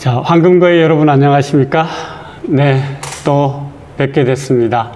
자, 황금거의 여러분 안녕하십니까? 네, 또 뵙게 됐습니다.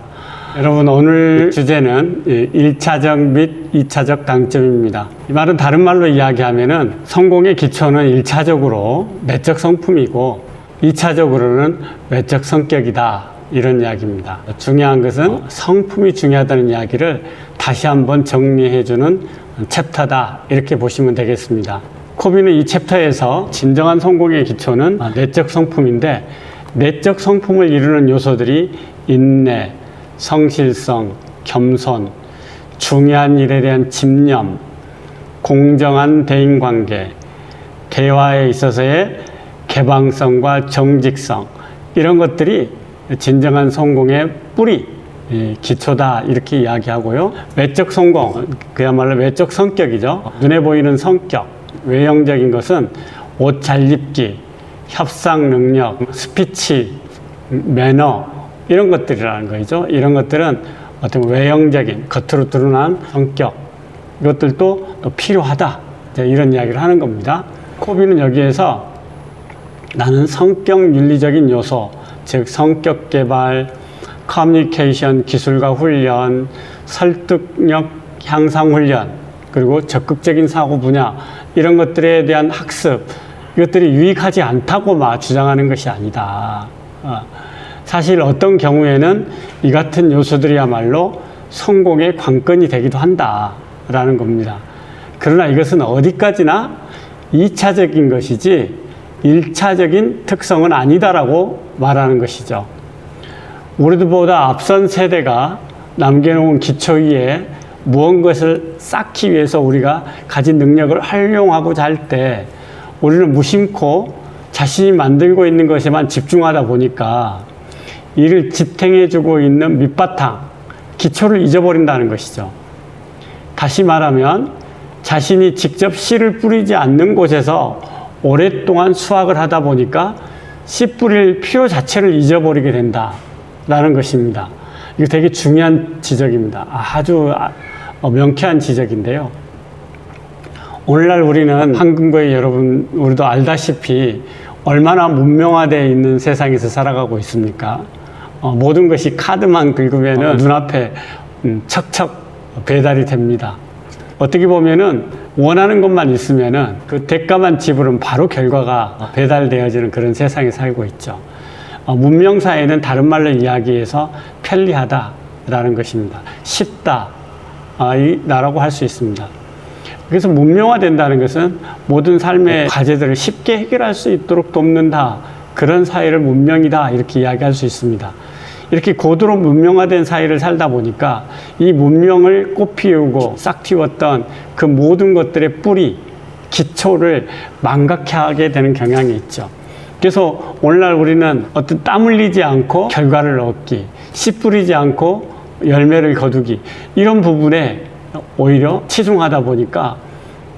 여러분, 오늘 주제는 1차적 및 2차적 당점입니다. 이 말은 다른 말로 이야기하면은 성공의 기초는 1차적으로 내적 성품이고 2차적으로는 외적 성격이다, 이런 이야기입니다. 중요한 것은 성품이 중요하다는 이야기를 다시 한번 정리해주는 챕터다, 이렇게 보시면 되겠습니다. 코비는 이 챕터에서 진정한 성공의 기초는 내적 성품인데, 내적 성품을 이루는 요소들이 인내, 성실성, 겸손, 중요한 일에 대한 집념, 공정한 대인관계, 대화에 있어서의 개방성과 정직성, 이런 것들이 진정한 성공의 뿌리, 기초다, 이렇게 이야기하고요. 외적 성공, 그야말로 외적 성격이죠. 눈에 보이는 성격, 외형적인 것은 옷 잘 입기, 협상 능력, 스피치, 매너, 이런 것들이라는 거죠. 이런 것들은 어떤 외형적인, 겉으로 드러난 성격, 이것들도 또 필요하다, 이런 이야기를 하는 겁니다. 코비는 여기에서 나는 성격 윤리적인 요소, 즉 성격 개발, 커뮤니케이션 기술과 훈련, 설득력 향상 훈련, 그리고 적극적인 사고 분야, 이런 것들에 대한 학습, 이것들이 유익하지 않다고 주장하는 것이 아니다. 사실 어떤 경우에는 이 같은 요소들이야말로 성공의 관건이 되기도 한다라는 겁니다. 그러나 이것은 어디까지나 2차적인 것이지 1차적인 특성은 아니다라고 말하는 것이죠. 우리들보다 앞선 세대가 남겨놓은 기초 위에 무언가를 쌓기 위해서 우리가 가진 능력을 활용하고자 할 때 우리는 무심코 자신이 만들고 있는 것에만 집중하다 보니까 이를 지탱해주고 있는 밑바탕, 기초를 잊어버린다는 것이죠. 다시 말하면 자신이 직접 씨를 뿌리지 않는 곳에서 오랫동안 수확을 하다 보니까 씨 뿌릴 필요 자체를 잊어버리게 된다라는 것입니다. 이거 되게 중요한 지적입니다. 아주 명쾌한 지적인데요. 오늘날 우리는 황금거의 여러분, 우리도 알다시피 얼마나 문명화되어 있는 세상에서 살아가고 있습니까? 모든 것이 카드만 긁으면 눈앞에 척척 배달이 됩니다. 어떻게 보면은 원하는 것만 있으면은 그 대가만 지불하면 바로 결과가 배달되어지는 그런 세상에 살고 있죠. 문명사회는 다른 말로 이야기해서 편리하다라는 것입니다. 쉽다, 라고 할 수 있습니다. 그래서 문명화된다는 것은 모든 삶의 과제들을 쉽게 해결할 수 있도록 돕는다, 그런 사회를 문명이다, 이렇게 이야기할 수 있습니다. 이렇게 고도로 문명화된 사회를 살다 보니까 이 문명을 꽃피우고 싹틔웠던 그 모든 것들의 뿌리, 기초를 망각해 하게 되는 경향이 있죠. 그래서 오늘날 우리는 어떤 땀 흘리지 않고 결과를 얻기, 씨 뿌리지 않고 열매를 거두기, 이런 부분에 오히려 치중하다 보니까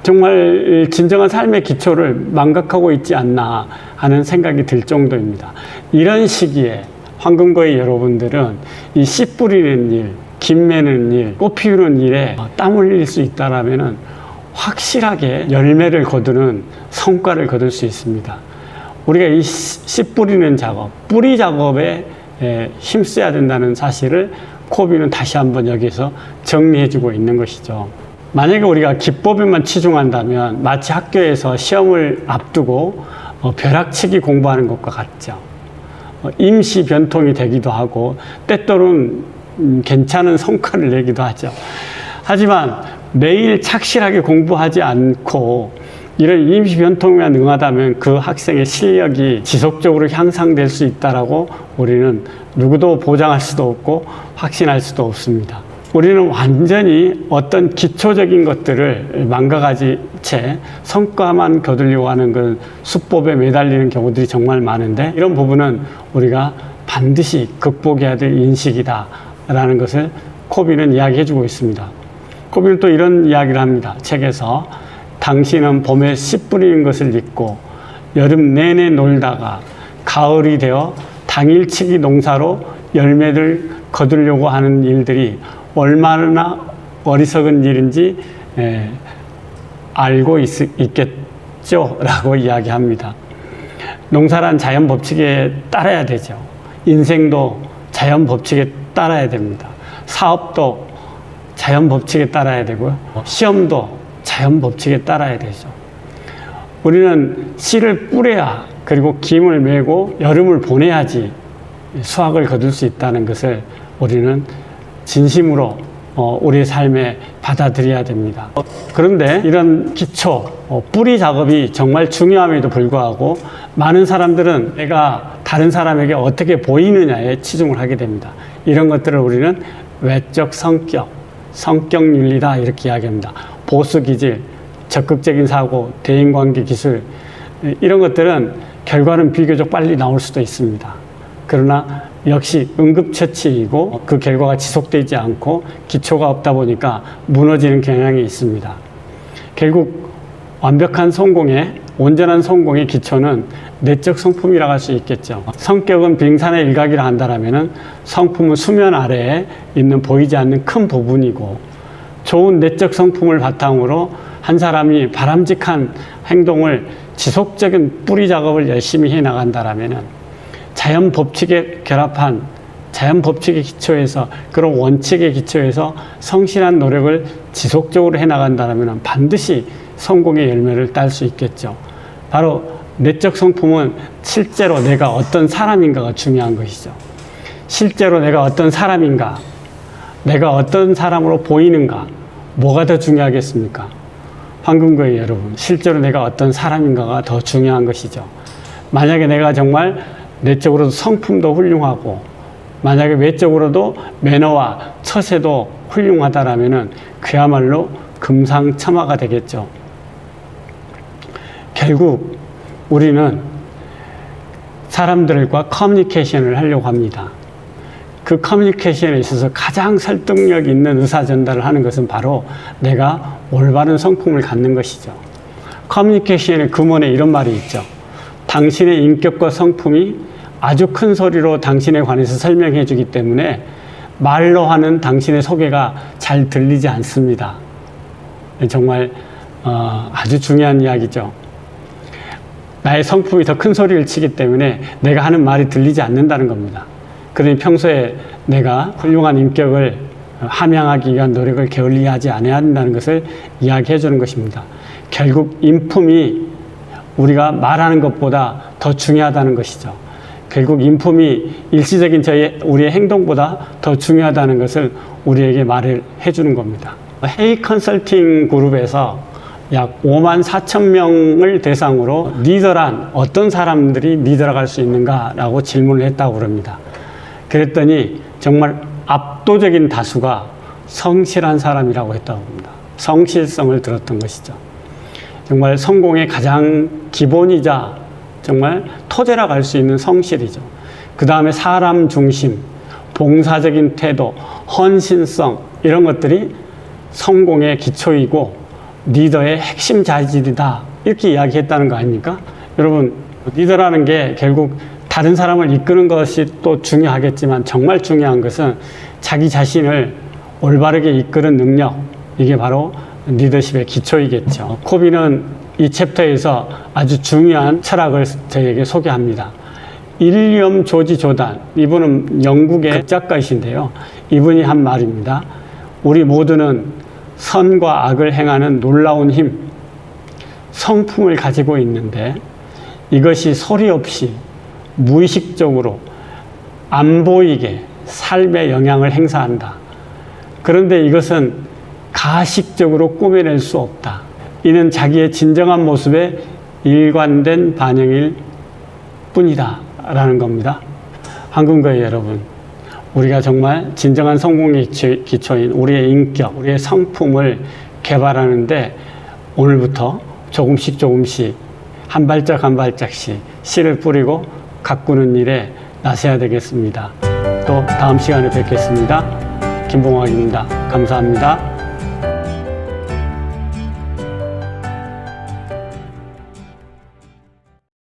정말 진정한 삶의 기초를 망각하고 있지 않나 하는 생각이 들 정도입니다. 이런 시기에 황금거의 여러분들은 이 씨 뿌리는 일, 김 매는 일, 꽃 피우는 일에 땀 흘릴 수 있다라면은 확실하게 열매를 거두는 성과를 거둘 수 있습니다. 우리가 이 씨 뿌리는 작업, 뿌리 작업에 힘써야 된다는 사실을 코비는 다시 한번 여기서 정리해주고 있는 것이죠. 만약에 우리가 기법에만 치중한다면 마치 학교에서 시험을 앞두고 벼락치기 공부하는 것과 같죠. 임시 변통이 되기도 하고 때때로는 괜찮은 성과를 내기도 하죠. 하지만 매일 착실하게 공부하지 않고 이런 임시 변통에만 응하다면 그 학생의 실력이 지속적으로 향상될 수 있다라고 우리는 누구도 보장할 수도 없고 확신할 수도 없습니다. 우리는 완전히 어떤 기초적인 것들을 망각하지 채 성과만 거두려고 하는 그 수법에 매달리는 경우들이 정말 많은데, 이런 부분은 우리가 반드시 극복해야 될 인식이다 라는 것을 코비는 이야기해주고 있습니다. 코비는 또 이런 이야기를 합니다. 책에서 당신은 봄에 씨 뿌리는 것을 잊고 여름 내내 놀다가 가을이 되어 당일치기 농사로 열매를 거두려고 하는 일들이 얼마나 어리석은 일인지 알고 있겠죠? 라고 이야기합니다. 농사란 자연 법칙에 따라야 되죠. 인생도 자연 법칙에 따라야 됩니다. 사업도 자연 법칙에 따라야 되고요. 시험도 자연 법칙에 따라야 되죠. 우리는 씨를 뿌려야, 그리고 김을 메고 여름을 보내야지 수확을 거둘 수 있다는 것을 우리는 진심으로 우리의 삶에 받아들여야 됩니다. 그런데 이런 기초, 뿌리 작업이 정말 중요함에도 불구하고 많은 사람들은 내가 다른 사람에게 어떻게 보이느냐에 치중을 하게 됩니다. 이런 것들을 우리는 외적 성격, 성격윤리다 이렇게 이야기합니다. 보수기질, 적극적인 사고, 대인관계 기술, 이런 것들은 결과는 비교적 빨리 나올 수도 있습니다. 그러나 역시 응급처치이고 그 결과가 지속되지 않고 기초가 없다 보니까 무너지는 경향이 있습니다. 결국 완벽한 성공의, 온전한 성공의 기초는 내적 성품이라고 할 수 있겠죠. 성격은 빙산의 일각이라 한다면 성품은 수면 아래에 있는 보이지 않는 큰 부분이고, 좋은 내적 성품을 바탕으로 한 사람이 바람직한 행동을, 지속적인 뿌리 작업을 열심히 해 나간다면 자연 법칙에 결합한, 자연 법칙의 기초에서, 그런 원칙의 기초에서 성실한 노력을 지속적으로 해 나간다면 반드시 성공의 열매를 딸 수 있겠죠. 바로 내적 성품은 실제로 내가 어떤 사람인가가 중요한 것이죠. 실제로 내가 어떤 사람인가, 내가 어떤 사람으로 보이는가, 뭐가 더 중요하겠습니까? 황금거의 여러분, 실제로 내가 어떤 사람인가가 더 중요한 것이죠. 만약에 내가 정말 내적으로도 성품도 훌륭하고, 만약에 외적으로도 매너와 처세도 훌륭하다라면 그야말로 금상첨화가 되겠죠. 결국 우리는 사람들과 커뮤니케이션을 하려고 합니다. 그 커뮤니케이션에 있어서 가장 설득력 있는 의사 전달을 하는 것은 바로 내가 올바른 성품을 갖는 것이죠. 커뮤니케이션의 근원에 이런 말이 있죠. 당신의 인격과 성품이 아주 큰 소리로 당신에 관해서 설명해 주기 때문에 말로 하는 당신의 소개가 잘 들리지 않습니다. 정말 아주 중요한 이야기죠. 나의 성품이 더 큰 소리를 치기 때문에 내가 하는 말이 들리지 않는다는 겁니다. 그러니 평소에 내가 훌륭한 인격을 함양하기 위한 노력을 게을리하지 않아야 한다는 것을 이야기해 주는 것입니다. 결국 인품이 우리가 말하는 것보다 더 중요하다는 것이죠. 결국 인품이 일시적인 우리의 행동보다 더 중요하다는 것을 우리에게 말을 해주는 겁니다. 헤이 컨설팅 그룹에서 약 5만 4천 명을 대상으로 리더란 어떤 사람들이 리더라고 할 수 있는가라고 질문을 했다고 그럽니다. 그랬더니 정말 압도적인 다수가 성실한 사람이라고 했다고 합니다. 성실성을 들었던 것이죠. 정말 성공의 가장 기본이자 정말 토대라고 할 수 있는 성실이죠. 그 다음에 사람 중심, 봉사적인 태도, 헌신성, 이런 것들이 성공의 기초이고 리더의 핵심 자질이다, 이렇게 이야기했다는 거 아닙니까? 여러분, 리더라는 게 결국 다른 사람을 이끄는 것이 또 중요하겠지만 정말 중요한 것은 자기 자신을 올바르게 이끄는 능력, 이게 바로 리더십의 기초이겠죠. 코비는 이 챕터에서 아주 중요한 철학을 저에게 소개합니다. 일리엄 조지 조단, 이분은 영국의 극작가이신데요. 이분이 한 말입니다. 우리 모두는 선과 악을 행하는 놀라운 힘, 성품을 가지고 있는데 이것이 소리 없이 무의식적으로 안 보이게 삶에 영향을 행사한다. 그런데 이것은 가식적으로 꾸며낼 수 없다. 이는 자기의 진정한 모습에 일관된 반영일 뿐이다 라는 겁니다. 황금거의 여러분, 우리가 정말 진정한 성공의 기초인 우리의 인격, 우리의 성품을 개발하는데 오늘부터 조금씩 한 발짝 한 발짝씩 씨를 뿌리고 가꾸는 일에 나서야 되겠습니다. 또 다음 시간에 뵙겠습니다. 김봉학입니다. 감사합니다.